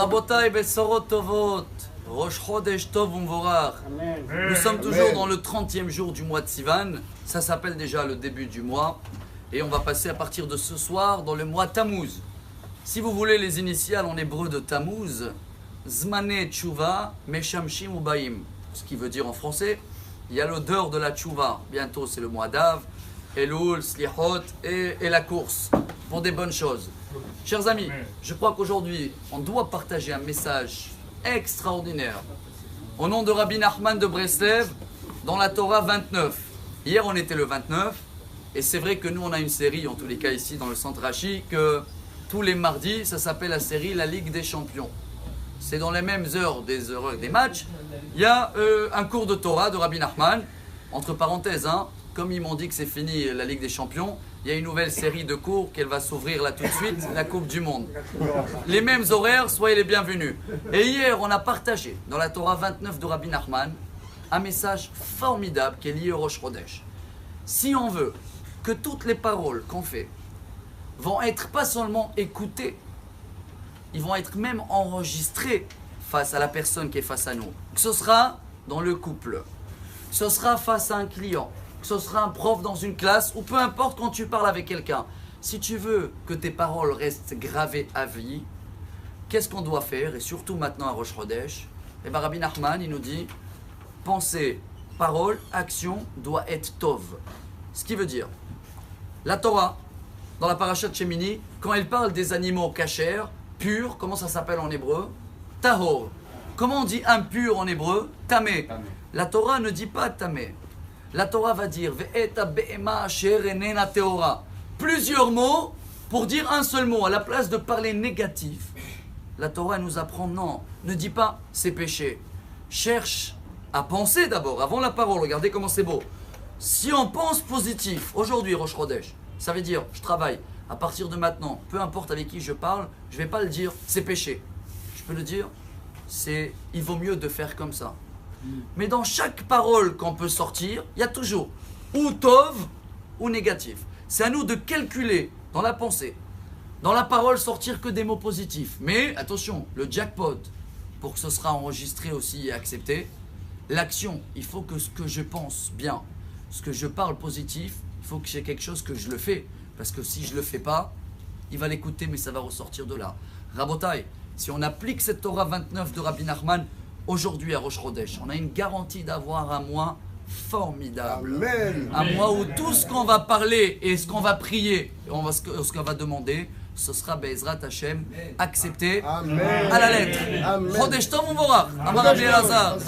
Rabotai Besorot Tovot, Rosh Chodesh Tov Umvorach. Nous sommes toujours dans le 30e jour du mois de Sivan. Ça s'appelle déjà le début du mois. Et on va passer à partir de ce soir dans le mois Tammuz. Si vous voulez les initiales en hébreu de Tammuz, Zmane Tshuva Meshamshim Ubaim. Ce qui veut dire en français, il y a l'odeur de la Tshuva. Bientôt c'est le mois d'Av, Elul, Slichot et la course pour des bonnes choses. Chers amis, je crois qu'aujourd'hui, on doit partager un message extraordinaire. Au nom de Rabbi Nachman de Breslev, dans la Torah 29. Hier, on était le 29, et c'est vrai que nous, on a une série, en tous les cas ici, dans le centre Rachi, que tous les mardis, ça s'appelle la série La Ligue des Champions. C'est dans les mêmes heures des matchs. Il y a un cours de Torah de Rabbi Nachman, entre parenthèses, comme ils m'ont dit que c'est fini la Ligue des Champions, il y a une nouvelle série de cours qu'elle va s'ouvrir là tout de suite, la Coupe du Monde. Les mêmes horaires, soyez les bienvenus. Et hier, on a partagé dans la Torah 29 de Rabbi Nachman un message formidable qui est lié au Rosh Chodesh. Si on veut que toutes les paroles qu'on fait vont être pas seulement écoutées, ils vont être même enregistrées face à la personne qui est face à nous. Que ce sera dans le couple, que ce sera face à un client, que ce sera un prof dans une classe, ou peu importe quand tu parles avec quelqu'un. Si tu veux que tes paroles restent gravées à vie, qu'est-ce qu'on doit faire? Et surtout maintenant à Rosh Chodesh, et bien Rabbi Nachman, il nous dit, pensée, parole, action doit être tov. Ce qui veut dire, la Torah, dans la parasha de Shemini, quand elle parle des animaux kasher, purs, comment ça s'appelle en hébreu? Tahor. Comment on dit impur en hébreu? Tamé. La Torah ne dit pas tamé. La Torah va dire plusieurs mots pour dire un seul mot. À la place de parler négatif, la Torah nous apprend non, ne dis pas c'est péché. Cherche à penser d'abord, avant la parole. Regardez comment c'est beau. Si on pense positif, aujourd'hui Rosh Chodesh, ça veut dire je travaille. À partir de maintenant, peu importe avec qui je parle, je ne vais pas le dire c'est péché. Je peux le dire, il vaut mieux de faire comme ça. Mais dans chaque parole qu'on peut sortir, il y a toujours ou tov ou négatif. C'est à nous de calculer dans la pensée, dans la parole, sortir que des mots positifs. Mais attention, le jackpot, pour que ce sera enregistré aussi et accepté, l'action, il faut que ce que je pense bien, ce que je parle positif, il faut que j'ai quelque chose que je le fais. Parce que si je ne le fais pas, il va l'écouter, mais ça va ressortir de là. Rabotai, si on applique cette Torah 29 de Rabbi Nachman, aujourd'hui à Rosh Chodesh, on a une garantie d'avoir un mois formidable. Amen. Un mois où tout ce qu'on va parler et ce qu'on va prier, et ce qu'on va demander, ce sera Be'ezrat Hashem accepté à la lettre. Chodesh Tov Uvorach. Amar Rabbi Elazar.